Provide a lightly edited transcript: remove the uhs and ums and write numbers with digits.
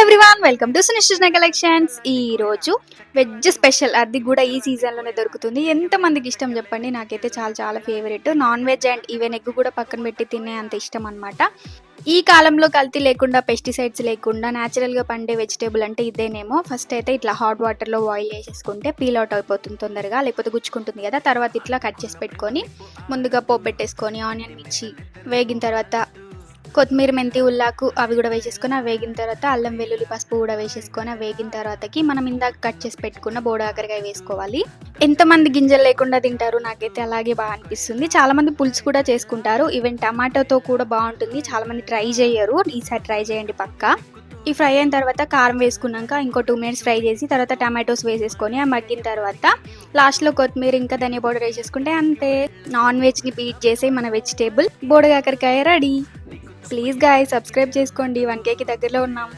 Everyone, welcome to Sunischita collections. ఈ రోజు veg special, అది కూడా ఈ సీజన్లోనే దొరుకుతుంది. ఎంతమందికి ఇష్టం చెప్పండి. నాకైతే చాలా చాలా favourite. Non veg and even egg కూడా పక్కన పెట్టి తినే అంత ఇష్టం అనమాట. ఈ కాలంలో కల్తీ లేకుండా, పెస్టిసైడ్స్ లేకుండా న్యాచురల్గా పండే వెజిటేబుల్ అంటే ఇదేనేమో. ఫస్ట్ అయితే ఇట్లా హాట్ వాటర్లో బాయిల్ వేసేసుకుంటే పీల్ అవుట్ అయిపోతుంది తొందరగా, లేకపోతే గుచ్చుకుంటుంది కదా. తర్వాత ఇట్లా కట్ చేసి పెట్టుకొని ముందుగా పోపు పెట్టేసుకొని ఆనియన్ మిర్చి వేగిన తర్వాత కొత్తిమీర, మెంతి, ఉల్లాకు అవి కూడా వేసేసుకొని అవి వేగిన తర్వాత అల్లం వెల్లుల్లి పసుపు కూడా వేసేసుకొని అవి వేగిన తర్వాతకి మనం ఇందాక కట్ చేసి పెట్టుకున్న బోడాకారకాయ వేసుకోవాలి. ఎంతమంది గింజలు లేకుండా తింటారు? నాకైతే అలాగే బాగా అనిపిస్తుంది. చాలా మంది పులుసు కూడా చేసుకుంటారు. ఈవెన్ టమాటోతో కూడా బాగుంటుంది. చాలా మంది ట్రై చేయరు, ఈసారి ట్రై చేయండి పక్కా. ఈ ఫ్రై అయిన తర్వాత కారం వేసుకున్నాక ఇంకో 2 minutes ఫ్రై చేసి తర్వాత టమాటోస్ వేసేసుకొని ఆ మగ్గిన తర్వాత లాస్ట్లో కొత్తిమీర ఇంకా ధనియా పౌడర్ వేసేసుకుంటే అంతే, నాన్ వెజ్ని బీట్ చేసే మన వెజిటేబుల్ బోడకాకరకాయ రెడీ. ప్లీజ్ గాయ్స్, సబ్స్క్రైబ్ చేసుకోండి. 1Kకి దగ్గరలో ఉన్నాం.